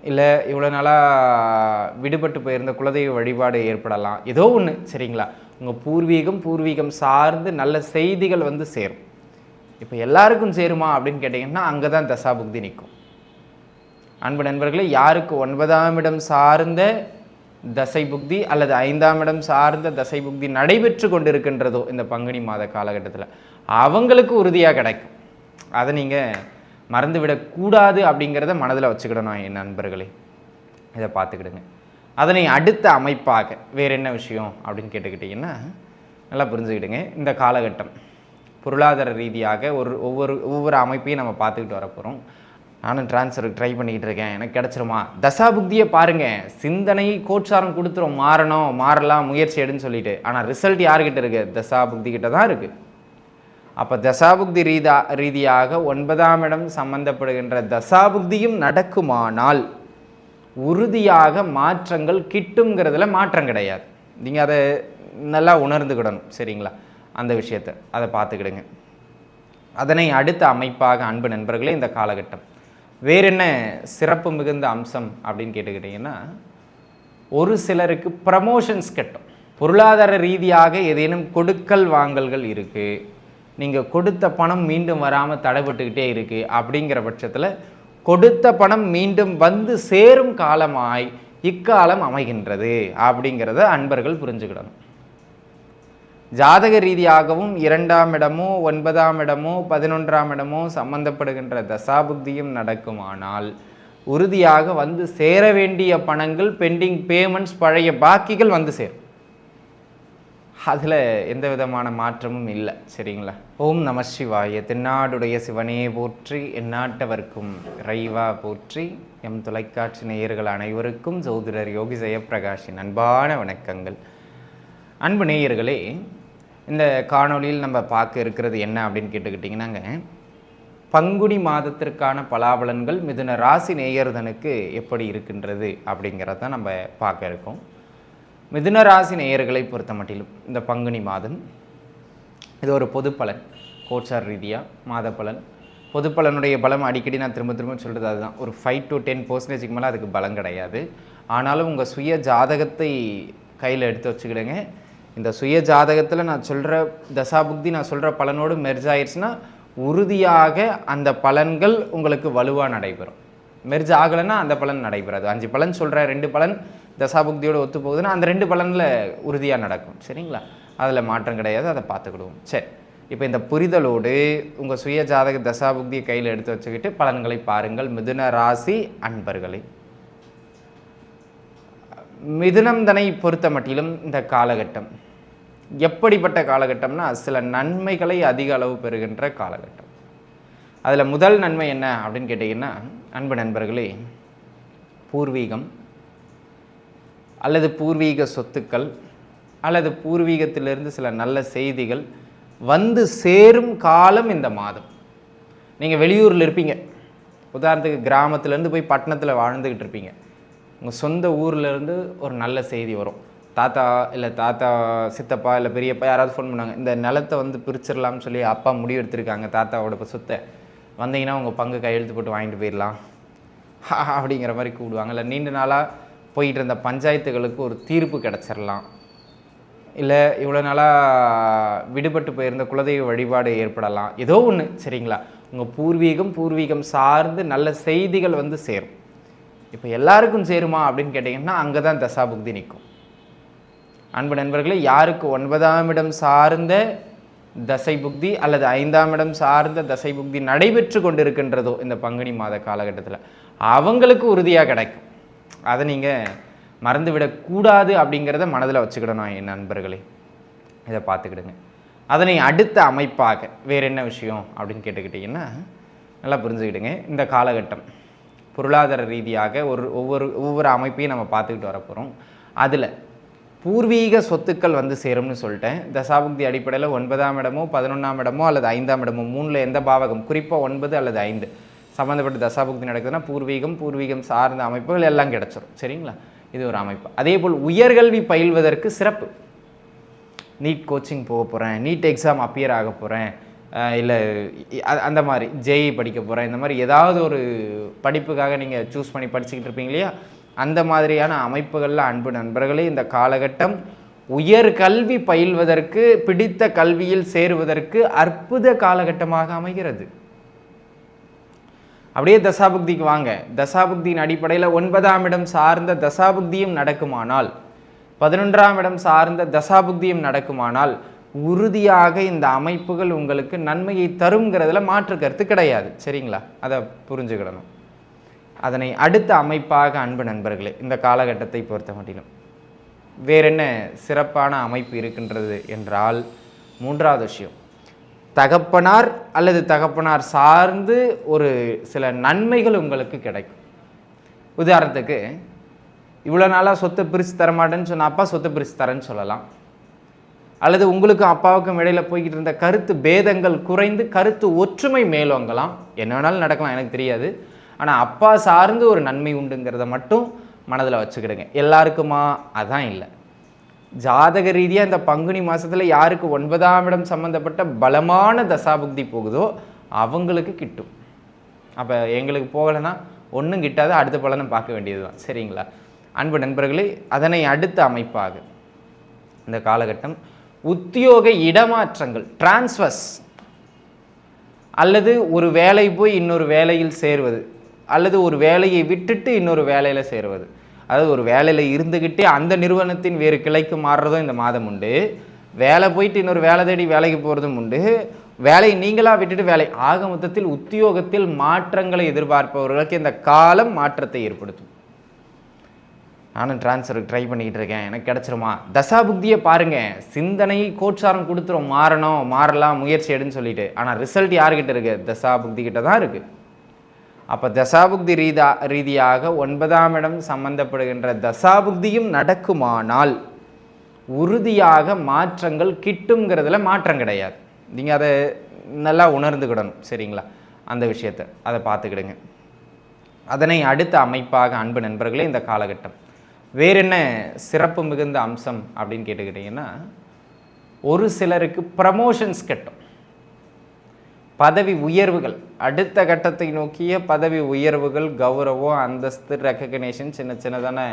இல்லை இவ்வளோ நாளாக விடுபட்டு போயிருந்த குலதெய்வ வழிபாடு ஏற்படலாம், ஏதோ ஒன்று சரிங்களா. உங்கள் பூர்வீகம் சார்ந்து நல்ல செய்திகள் வந்து சேரும். இப்போ எல்லாருக்கும் சேருமா அப்படின்னு கேட்டிங்கன்னா அங்கே தான் தசாபுக்தி நிற்கும். அன்பு நண்பர்களே, யாருக்கு 9ஆம் இடம் சார்ந்த தசை புக்தி அல்லது 5ஆம் இடம் சார்ந்த தசை புக்தி நடைபெற்று கொண்டிருக்கின்றதோ இந்த பங்குனி மாத காலகட்டத்தில் அவங்களுக்கு உறுதியாக கிடைக்கும். அதை நீங்கள் மறந்துவிடக்கூடாது அப்படிங்கிறத மனதில் வச்சுக்கிடணும் என் நண்பர்களே. இதை பார்த்துக்கிடுங்க. அதனை அடுத்த அமைப்பாக வேறு என்ன விஷயம் அப்படின்னு கேட்டுக்கிட்டிங்கன்னா நல்லா புரிஞ்சுக்கிடுங்க. இந்த காலகட்டம் பொருளாதார ரீதியாக ஒவ்வொரு அமைப்பையும் நம்ம பார்த்துக்கிட்டு வரப்போகிறோம். நானும் ட்ரான்ஸ்ஃபருக்கு ட்ரை பண்ணிக்கிட்டு இருக்கேன், எனக்கு கிடச்சிருமா? தசாபுக்தியை பாருங்கள், சிந்தனை கோச்சாரம் கொடுத்துரும், மாறலாம் முயற்சி எடுன்னு சொல்லிட்டு. ஆனால் ரிசல்ட் யார்கிட்ட இருக்குது? தசாபுக்தி கிட்ட தான் இருக்குது. அப்போ தசாபுக்தி ரீதியாக 9ஆம் இடம் சம்பந்தப்படுகின்ற தசாபுக்தியும் நடக்குமானால் உறுதியாக மாற்றங்கள் கிட்டுங்கிறதுல மாற்றம் கிடையாது. நீங்கள் அதை நல்லா உணர்ந்துக்கிடணும் சரிங்களா. அந்த விஷயத்தை அதை பார்த்துக்கிடுங்க. அதனை அடுத்த அமைப்பாக அன்பு நண்பர்களே, இந்த காலகட்டம் வேறு என்ன சிறப்பு மிகுந்த அம்சம் அப்படின்னு கேட்டுக்கிட்டிங்கன்னா, ஒரு சிலருக்கு ப்ரமோஷன்ஸ் கட்டும். பொருளாதார ரீதியாக ஏதேனும் கொடுக்கல் வாங்கல்கள் இருக்குது, நீங்கள் கொடுத்த பணம் மீண்டும் வராமல் தடைபட்டுக்கிட்டே இருக்குது, அப்படிங்கிற பட்சத்தில் கொடுத்த பணம் மீண்டும் வந்து சேரும் காலமாய் இக்காலம் அமைகின்றது அப்படிங்கிறத அன்பர்கள் புரிஞ்சுக்கிடணும். ஜாதக ரீதியாகவும் 2ஆம் இடமோ 9ஆம் இடமோ 11ஆம் இடமோ சம்பந்தப்படுகின்ற தசாபுக்தியும் நடக்குமானால் உறுதியாக வந்து சேர வேண்டிய பணங்கள், பெண்டிங் பேமெண்ட்ஸ், பழைய பாக்கிகள் வந்து சேரும். அதில் எந்த விதமான மாற்றமும் இல்லை சரிங்களா. ஓம் நம சிவாய. தென்னாடுடைய சிவனே போற்றி, எந்நாட்டவர்க்கும் இறைவா போற்றி. எம் தொலைக்காட்சி நேயர்கள் அனைவருக்கும் ஜோதிடர் யோகி ஜெயப்பிரகாஷின் அன்பான வணக்கங்கள். அன்பு நேயர்களே, இந்த காணொலியில் நம்ம பார்க்க இருக்கிறது என்ன அப்படின்னு கேட்டுக்கிட்டிங்கன்னாங்க, பங்குனி மாதத்திற்கான பலாபலன்கள் மிதுன ராசி நேயர்தனுக்கு எப்படி இருக்கின்றது அப்படிங்கிறத நம்ம பார்க்க இருக்கோம். மிதுன ராசி நேயர்களை பொறுத்த மட்டிலும் இந்த பங்குனி மாதம் இது ஒரு பொது பலன், கோச்சார் ரீதியாக மாத பலன். பொது பலனுடைய பலம் அடிக்கடி நான் திரும்ப சொல்கிறது அதுதான், ஒரு 5 to 10% மேலே அதுக்கு பலம் கிடையாது. ஆனாலும் உங்கள் சுய ஜாதகத்தை கையில் எடுத்து வச்சுக்கிடுங்க. இந்த சுய ஜாதகத்தில் நான் சொல்கிற தசாபுக்தி நான் சொல்கிற பலனோடு மெர்ஜ் ஆயிடுச்சுன்னா உறுதியாக அந்த பலன்கள் உங்களுக்கு வலுவாக நடைபெறும். மெர்ஜ் ஆகலைன்னா அந்த பலன் நடைபெறாது. 5 பலன் சொல்கிற 2 பலன் தசாபுக்தியோடு ஒத்து போகுதுன்னா அந்த 2 பலனில் உறுதியாக நடக்கும் சரிங்களா. அதில் மாற்றம் கிடையாது, அதை பார்த்துக்கிடுவோம். சரி, இப்போ இந்த புரிதலோடு உங்கள் சுய ஜாதக தசாபுக்தியை கையில் எடுத்து வச்சுக்கிட்டு பலன்களை பாருங்கள். மிதுன ராசி அன்பர்களை, மிதுனம் தனை பொறுத்த மட்டிலும் இந்த காலகட்டம் எப்படிப்பட்ட காலகட்டம்னா சில நன்மைகளை அதிக அளவு பெறுகின்ற காலகட்டம். அதில் முதல் நன்மை என்ன அப்படின்னு கேட்டிங்கன்னா, அன்பு நண்பர்களே, பூர்வீகம் அல்லது பூர்வீக சொத்துக்கள் அல்லது பூர்வீகத்திலிருந்து சில நல்ல செய்திகள் வந்து சேரும் காலம் இந்த மாதம். நீங்கள் வெளியூரில் இருப்பீங்க, உதாரணத்துக்கு கிராமத்துலேருந்து போய் பட்டணத்தில் வாழ்ந்துக்கிட்டு இருப்பீங்க. உங்கள் சொந்த ஊர்லேருந்து ஒரு நல்ல செய்தி வரும். தாத்தா சித்தப்பா இல்லை பெரியப்பா யாராவது ஃபோன் பண்ணாங்க, இந்த நிலத்தை வந்து பிரிச்சிடலாம்னு சொல்லி அப்பா முடிவு எடுத்திருக்காங்க, தாத்தாவோட சொத்தை வந்தீங்கன்னா உங்கள் பங்கு கையெழுத்து போட்டு வாங்கிட்டு போயிடலாம் அப்படிங்கிற மாதிரி கூப்பிடுவாங்க. இல்லை நீண்ட நாளாக போயிட்டு இருந்த பஞ்சாயத்துகளுக்கு ஒரு தீர்ப்பு கிடச்சிடலாம், இல்லை இவ்வளோ நாளாக விடுபட்டு போயிருந்த குலதெய்வ வழிபாடு ஏற்படலாம், ஏதோ ஒன்று சரிங்களா. உங்கள் பூர்வீகம் சார்ந்து நல்ல செய்திகள் வந்து சேரும். இப்போ எல்லாருக்கும் சேருமா அப்படின்னு கேட்டிங்கன்னா அங்கே தான் தசாபுக்தி நிற்கும். அன்பு நண்பர்களே, யாருக்கு 9ஆம் இடம் சார்ந்த தசை புக்தி அல்லது 5ஆம் இடம் சார்ந்த தசை புக்தி நடைபெற்று கொண்டிருக்கின்றதோ இந்த பங்குனி மாத காலகட்டத்தில் அவங்களுக்கு உறுதியாக கிடைக்கும். அதை நீங்கள் மறந்துவிடக்கூடாது அப்படிங்கிறத மனதில் வச்சுக்கிடணும் என் நண்பர்களே. இதை பார்த்துக்கிடுங்க. அதனை அடுத்த அமைப்பாக வேறு என்ன விஷயம் அப்படின்னு கேட்டுக்கிட்டிங்கன்னா நல்லா புரிஞ்சுக்கிடுங்க. இந்த காலகட்டம் பொருளாதார ரீதியாக ஒவ்வொரு அமைப்பையும் நம்ம பார்த்துக்கிட்டு வரப்போகிறோம். அதில் பூர்வீக சொத்துக்கள் வந்து சேரும்னு சொல்லிட்டேன். தசாபுக்தி அடிப்படையில் 9ஆம் இடமோ 11ஆம் இடமோ அல்லது 5ஆம் இடமோ 3ல் எந்த பாவகம், குறிப்பாக 9 அல்லது 5 சம்மந்தப்பட்ட தசாபுக்தி நடக்குதுன்னா பூர்வீகம் சார்ந்த அமைப்புகள் எல்லாம் கிடச்சிரும் சரிங்களா. இது ஒரு அமைப்பு. அதே போல் உயர்கல்வி பயில்வதற்கு சிறப்பு. நீட் கோச்சிங் போக போகிறேன், நீட் எக்ஸாம் அப்பியர் ஆக போகிறேன், இல்லை அந்த மாதிரி ஜேஇ படிக்க போகிறேன், இந்த மாதிரி ஏதாவது ஒரு படிப்புக்காக நீங்கள் சூஸ் பண்ணி படிச்சுக்கிட்டு இருப்பீங்க இல்லையா, அந்த மாதிரியான அமைப்புகளில் அன்பு நண்பர்களே இந்த காலகட்டம் உயர் கல்வி பயில்வதற்கு, பிடித்த கல்வியில் சேருவதற்கு அற்புத காலகட்டமாக அமைகிறது. அப்படியே தசாபுக்திக்கு வாங்க. தசாபுக்தியின் அடிப்படையில் 9ஆம் இடம் சார்ந்த தசாபுக்தியும் நடக்குமானால், 11ஆம் இடம் சார்ந்த தசாபுக்தியும் நடக்குமானால் உறுதியாக இந்த அமைப்புகள் உங்களுக்கு நன்மையை தருங்கிறதுல மாற்று கருத்து கிடையாது. சரிங்களா? அதை புரிஞ்சுக்கிடணும். அதனை அடுத்த அமைப்பாக அன்பு நண்பர்களே இந்த காலகட்டத்தை பொறுத்த மட்டிலும் வேற என்ன சிறப்பான அமைப்பு இருக்கின்றது என்றால், 3வது விஷயம், தகப்பனார் அல்லது தகப்பனார் சார்ந்து ஒரு சில நன்மைகள் உங்களுக்கு கிடைக்கும். உதாரணத்துக்கு, இவ்வளோ நாளாக சொத்தை பிரித்து தரமாட்டேன்னு சொன்ன அப்பா சொத்தை பிரித்து தரேன்னு சொல்லலாம். அல்லது உங்களுக்கும் அப்பாவுக்கும் இடையில் போய்கிட்டு இருந்த கருத்து பேதங்கள் குறைந்து கருத்து ஒற்றுமை மேலோங்கலாம். என்ன வேணாலும் நடக்கலாம், எனக்கு தெரியாது. ஆனால் அப்பா சார்ந்து ஒரு நன்மை உண்டுங்கிறத மட்டும் மனதில் வச்சுக்கிடுங்க. எல்லாருக்குமா? அதான் இல்லை. ஜாதக ரீதியாக இந்த பங்குனி மாதத்தில் யாருக்கு 9ஆம் இடம் சம்மந்தப்பட்ட பலமான தசாபுக்தி போகுதோ அவங்களுக்கு கிட்டும். அப்போ எங்களுக்கு போகலைன்னா ஒன்றும் கிட்டாது, அடுத்த பலனை பார்க்க வேண்டியது தான். சரிங்களா? அன்பு நண்பர்களே, அதனை அடுத்த அமைப்பாக இந்த காலகட்டம் உத்தியோக இடமாற்றங்கள், டிரான்ஸ்ஃபர்ஸ், அல்லது ஒரு வேலை போய் இன்னொரு வேலையில் சேருவது, அல்லது ஒரு வேலையை விட்டுட்டு இன்னொரு வேலையில் சேருவது. அதாவது ஒரு வேலையில் இருந்துக்கிட்டே அந்த நிறுவனத்தின் வேறு கிளைக்கு மாறுறதும் இந்த மாதம் உண்டு. வேலை போயிட்டு இன்னொரு வேலை தேடி வேலைக்கு போகிறதும் உண்டு. வேலையை நீங்களாக விட்டுட்டு வேலை, ஆக மொத்தத்தில் உத்தியோகத்தில் மாற்றங்களை எதிர்பார்ப்பவர்களுக்கு இந்த காலம் மாற்றத்தை ஏற்படுத்தும். நானும் டிரான்ஸ்ஃபருக்கு ட்ரை பண்ணிக்கிட்டு இருக்கேன், எனக்கு கிடச்சிருமா? தசாபுக்தியை பாருங்கள், சிந்தனை கோச்சாரம் கொடுத்துரும், மாறணும், மாறலாம், முயற்சி எடுன்னு சொல்லிட்டு. ஆனால் ரிசல்ட் யார்கிட்ட இருக்குது? தசாபுக்தி கிட்ட தான் இருக்குது. அப்போ தசாபுக்தி ரீதியாக 9ஆம் இடம் சம்பந்தப்படுகின்ற தசாபுக்தியும் நடக்குமானால் உறுதியாக மாற்றங்கள் கிட்டுங்கிறதுல மாற்றம் கிடையாது. நீங்கள் அதை நல்லா உணர்ந்துக்கிடணும். சரிங்களா? அந்த விஷயத்தை அதை பார்த்துக்கிடுங்க. அதனை அடுத்த அமைப்பாக அன்பு நண்பர்களே இந்த காலகட்டம் வேற என்ன சிறப்பு மிகுந்த அம்சம் அப்படின்னு கேட்டுக்கிட்டிங்கன்னா, ஒரு சிலருக்கு ப்ரமோஷன்ஸ் கட்டும், பதவி உயர்வுகள், அடுத்த கட்டத்தை நோக்கிய பதவி உயர்வுகள், கௌரவம், அந்தஸ்து, ரெக்கக்னேஷன், சின்ன சின்னதான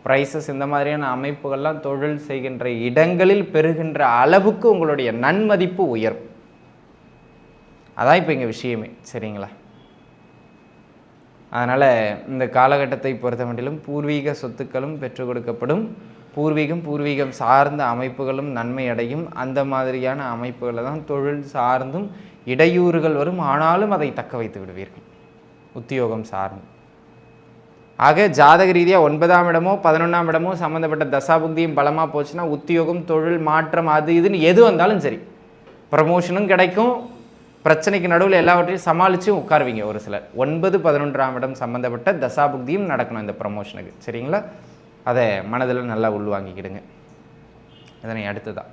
ப்ரைஸஸ், இந்த மாதிரியான அமைப்புகள்லாம் தொழில் செய்கின்ற இடங்களில் பெறுகின்ற அளவுக்கு உங்களுடைய நன்மதிப்பு உயரும். அதான் இப்போ இங்கே விஷயமே. சரிங்களா? அதனால் இந்த காலகட்டத்தை பொறுத்த மட்டிலும் பூர்வீக சொத்துக்களும் பெற்றுக் கொடுக்கப்படும், பூர்வீகம் சார்ந்த அமைப்புகளும் நன்மை அடையும். அந்த மாதிரியான அமைப்புகளை தான் தொழில் சார்ந்தும் இடையூறுகள் வரும், ஆனாலும் அதை தக்க வைத்து விடுவீர்கள் உத்தியோகம் சார்ந்து. ஆக ஜாதக ரீதியாக 9ஆம் இடமோ 11ஆம் இடமோ சம்மந்தப்பட்ட தசாபுக்தியும் பலமாக போச்சுன்னா உத்தியோகம், தொழில் மாற்றம், அது இதுன்னு எது வந்தாலும் சரி, ப்ரமோஷனும் கிடைக்கும், பிரச்சனைக்கு நடுவில் எல்லாவற்றையும் சமாளிச்சும் உட்காருவீங்க. ஒரு சிலர் 9, 11ஆம் இடம் சம்மந்தப்பட்ட தசாபுக்தியும் நடக்கணும் இந்த ப்ரமோஷனுக்கு. சரிங்களா? அதை மனதில் நல்லா உள்வாங்கிக்கிடுங்க. இதனை அடுத்துதான்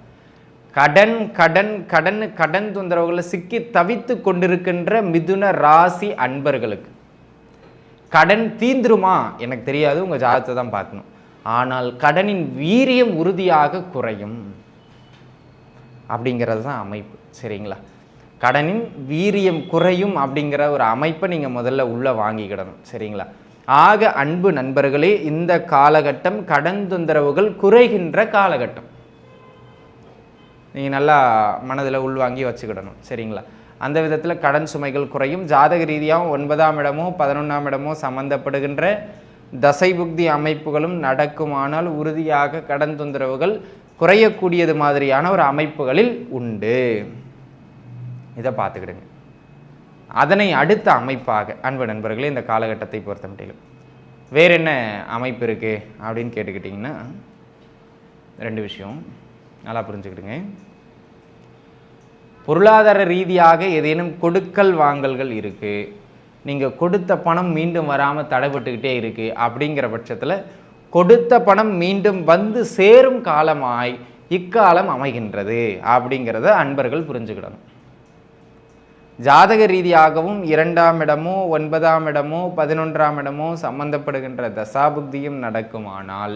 கடன் கடன் கடன் கடன் தொந்தரவுகளில் சிக்கி தவித்து கொண்டிருக்கின்ற மிதுன ராசி அன்பர்களுக்கு கடன் தீந்துருமா? எனக்கு தெரியாது, உங்கள் ஜாதகத்தை தான் பார்க்கணும். ஆனால் கடனின் வீரியம் உறுதியாக குறையும் அப்படிங்கிறது தான் அமைப்பு. சரிங்களா? கடனின் வீரியம் குறையும் அப்படிங்கிற ஒரு அமைப்பை நீங்கள் முதல்ல உள்ளே வாங்கிக்கிடணும். சரிங்களா? ஆக அன்பு நண்பர்களே, இந்த காலகட்டம் கடன் தொந்தரவுகள் குறைகின்ற காலகட்டம். நீங்கள் நல்லா மனதில் உள்வாங்கி வச்சுக்கிடணும். சரிங்களா? அந்த விதத்தில் கடன் சுமைகள் குறையும். ஜாதக ரீதியாகவும் 9ஆம் இடமோ 11ஆம் இடமோ சம்பந்தப்படுகின்ற தசை புக்தி அமைப்புகளும் நடக்குமானால் உறுதியாக கடன் தொந்தரவுகள் குறையக்கூடியது மாதிரியான ஒரு அமைப்புகளில் உண்டு. இதை பார்த்துக்கிடுங்க. அதனை அடுத்த அமைப்பாக அன்பு நண்பர்களே இந்த காலகட்டத்தை பொறுத்த மட்டிலும் வேறு என்ன அமைப்பு இருக்குது அப்படின்னு கேட்டுக்கிட்டிங்கன்னா, 2 விஷயம் நல்லா புரிஞ்சுக்கிடுங்க. பொருளாதார ரீதியாக ஏதேனும் கொடுக்கல் வாங்கல்கள் இருக்குது, நீங்கள் கொடுத்த பணம் மீண்டும் வராமல் தடைபட்டுக்கிட்டே இருக்குது, அப்படிங்கிற பட்சத்தில் கொடுத்த பணம் மீண்டும் வந்து சேரும் காலமாய் இக்காலம் அமைகின்றது அப்படிங்கிறத அன்பர்கள் புரிஞ்சுக்கிடணும். ஜாதக ரீதியாகவும் 2ஆம் இடமோ 9ஆம் இடமோ 11ஆம் இடமோ சம்பந்தப்படுகின்ற தசாபுக்தியும் நடக்குமானால்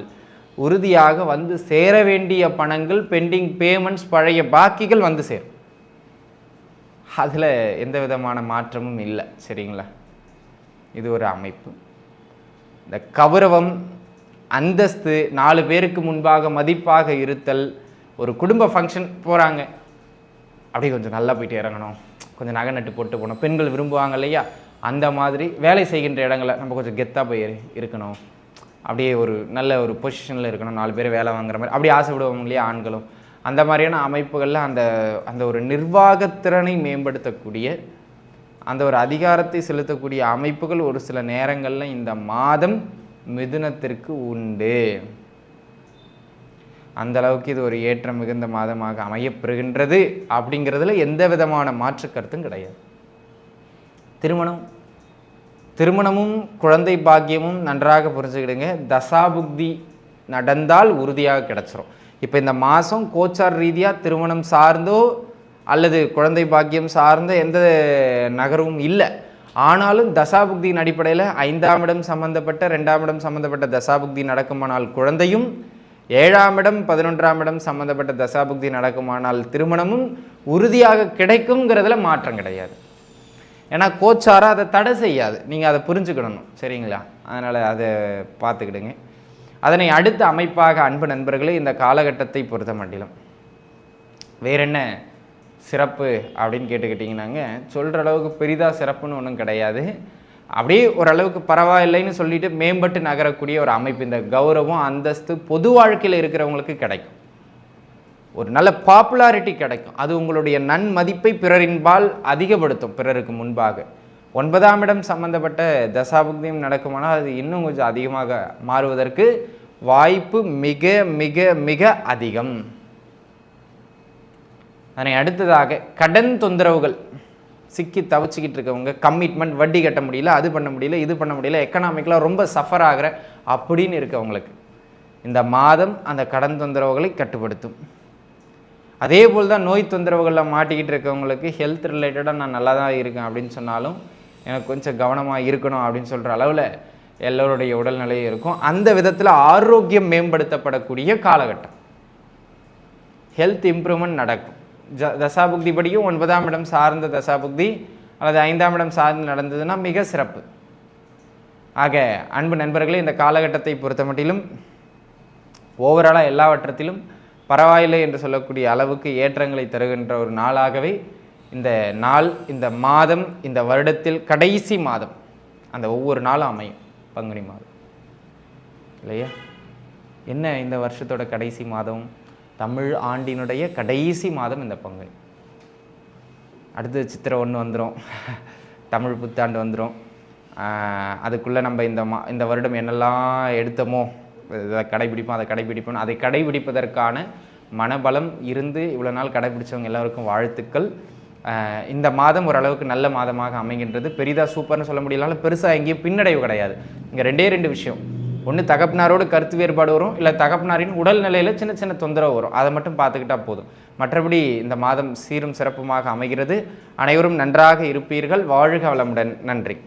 உறுதியாக வந்து சேர வேண்டிய பணங்கள், பெண்டிங் பேமெண்ட்ஸ், பழைய பாக்கிகள் வந்து சேரும். அதில் எந்த விதமான மாற்றமும் இல்லை. சரிங்களா? இது ஒரு அமைப்பு. இந்த கௌரவம், அந்தஸ்து, 4 பேருக்கு முன்பாக மதிப்பாக இருத்தல், ஒரு குடும்ப ஃபங்க்ஷன் போகிறாங்க, அப்படியே கொஞ்சம் நல்லா போயிட்டு இறங்கணும், கொஞ்சம் நகை நட்டு போட்டு போகணும், பெண்கள் விரும்புவாங்க இல்லையா, அந்த மாதிரி வேலை செய்கின்ற இடங்களை நம்ம கொஞ்சம் கெத்தாக போய் இருக்கணும், அப்படியே ஒரு நல்ல ஒரு பொசிஷனில் இருக்கணும், 4 பேர் வேலை வாங்குற மாதிரி அப்படி ஆசைப்படுவாங்க இல்லையா ஆண்களும். அந்த மாதிரியான அமைப்புகளில் அந்த அந்த ஒரு நிர்வாகத்திறனை மேம்படுத்தக்கூடிய, அந்த ஒரு அதிகாரத்தை செலுத்தக்கூடிய அமைப்புகள் ஒரு சில நேரங்களில் இந்த மாதம் மிதுனத்திற்கு உண்டு. அந்த அளவுக்கு இது ஒரு ஏற்றம் மிகுந்த மாதமாக அமையப்பெறுகின்றது அப்படிங்கிறதுல எந்த விதமான மாற்று கருத்தும் கிடையாது. திருமணமும் குழந்தை பாக்கியமும் நன்றாக புரிஞ்சுக்கிடுங்க. தசாபுக்தி நடந்தால் உறுதியாக கிடச்சிரும். இப்போ இந்த மாதம் கோச்சார் ரீதியாக திருமணம் சார்ந்தோ அல்லது குழந்தை பாக்கியம் சார்ந்த எந்த நகரவும் இல்லை. ஆனாலும் தசாபுக்தியின் அடிப்படையில் 5ஆம் இடம் சம்பந்தப்பட்ட 2ஆம் இடம் சம்பந்தப்பட்ட தசாபுக்தி நடக்குமானால் குழந்தையும், 7ஆம் இடம் 11ஆம் இடம் சம்பந்தப்பட்ட தசாபுக்தி நடக்குமானால் திருமணமும் உறுதியாக கிடைக்குங்கிறதுல மாற்றம் கிடையாது. ஏன்னா கோச்சாரா அதை தடை செய்யாது, நீங்கள் அதை புரிஞ்சுக்கிடணும். சரிங்களா? அதனால் அதை பார்த்துக்கிடுங்க. அதனை அடுத்த அமைப்பாக அன்பு நண்பர்களே, இந்த காலகட்டத்தை பொறுத்த மட்டிலும் வேற என்ன சிறப்பு அப்படின்னு கேட்டுக்கிட்டிங்கன்னாங்க, சொல்கிற அளவுக்கு பெரிதாக சிறப்புன்னு ஒன்றும் கிடையாது. அப்படியே ஓரளவுக்கு பரவாயில்லைன்னு சொல்லிட்டு மேம்பட்டு நகரக்கூடிய ஒரு அமைப்பு. இந்த கௌரவம், அந்தஸ்து பொது வாழ்க்கையில் இருக்கிறவங்களுக்கு கிடைக்கும். ஒரு நல்ல பாப்புலாரிட்டி கிடைக்கும். அது உங்களுடைய நன்மதிப்பை பிறரின்பால் அதிகப்படுத்தும். பிறருக்கு முன்பாக 9ஆம் இடம் சம்பந்தப்பட்ட தசாபுக்தியும் நடக்குமானால் அது இன்னும் கொஞ்சம் அதிகமாக மாறுவதற்கு வாய்ப்பு மிக மிக மிக அதிகம். அதனை அடுத்ததாக கடன் தொந்தரவுகள் சிக்கி தவிச்சிக்கிட்டு இருக்கவங்க, கமிட்மெண்ட், வட்டி கட்ட முடியல, அது பண்ண முடியல, இது பண்ண முடியல, எக்கனாமிக்கலாக ரொம்ப சஃபர் ஆகிற அப்படின்னு இருக்கவங்களுக்கு இந்த மாதம் அந்த கடன் தொந்தரவுகளை கட்டுப்படுத்தும். அதே போல் தான் நோய் தொந்தரவுகளில் மாட்டிக்கிட்டு இருக்கவங்களுக்கு ஹெல்த் ரிலேட்டடாக நான் நல்லா தான் இருக்கேன் அப்படின்னு சொன்னாலும் எனக்கு கொஞ்சம் கவனமாக இருக்கணும் அப்படின்னு சொல்கிற அளவில் எல்லோருடைய உடல்நிலையும் இருக்கும். அந்த விதத்தில் ஆரோக்கியம் மேம்படுத்தப்படக்கூடிய காலகட்டம். ஹெல்த் இம்ப்ரூவ்மெண்ட் நடக்கும். தசாபுக்தி படியும் 9ஆம் இடம் சார்ந்த தசாபுக்தி அல்லது 5ஆம் இடம் சார்ந்து நடந்ததுன்னா மிக சிறப்பு. ஆக அன்பு நண்பர்களே, இந்த காலகட்டத்தை பொறுத்த மட்டிலும் ஓவராலாக எல்லாவற்றத்திலும் பரவாயில்லை என்று சொல்லக்கூடிய அளவுக்கு ஏற்றங்களை தருகின்ற ஒரு நாளாகவே இந்த நாள், இந்த மாதம், இந்த வருடத்தில் கடைசி மாதம், அந்த ஒவ்வொரு நாளும் அமையும். பங்குனி மாதம் இல்லையா? என்ன இந்த வருஷத்தோட கடைசி மாதம், தமிழ் ஆண்டினுடைய கடைசி மாதம் இந்த பங்குனி. அடுத்து சித்திரை 1 வந்துடும், தமிழ் புத்தாண்டு வந்துடும். அதுக்குள்ளே நம்ம இந்த வருடம் என்னெல்லாம் எடுத்தோமோ இதை கடைபிடிப்போம், அதை கடைபிடிப்போம். அதை கடைபிடிப்பதற்கான மனபலம் இருந்து இவ்வளோ நாள் கடைபிடிச்சவங்க எல்லாருக்கும் வாழ்த்துக்கள். இந்த மாதம் ஓரளவுக்கு நல்ல மாதமாக அமைகின்றது. பெரிதாக சூப்பர்னு சொல்ல முடியலனாலும் பெருசாக எங்கேயும் பின்னடைவு கிடையாது. இங்கே 2 விஷயம். ஒன்று தகப்பனாரோடு கருத்து வேறுபாடு வரும், இல்லை தகப்பனாரின் உடல்நிலையில் சின்ன சின்ன தொந்தரவு வரும். அதை மட்டும் பார்த்துக்கிட்டால் போதும். மற்றபடி இந்த மாதம் சீரும் சிறப்புமாக அமைகிறது. அனைவரும் நன்றாக இருப்பீர்கள். வாழ்க வளமுடன். நன்றி.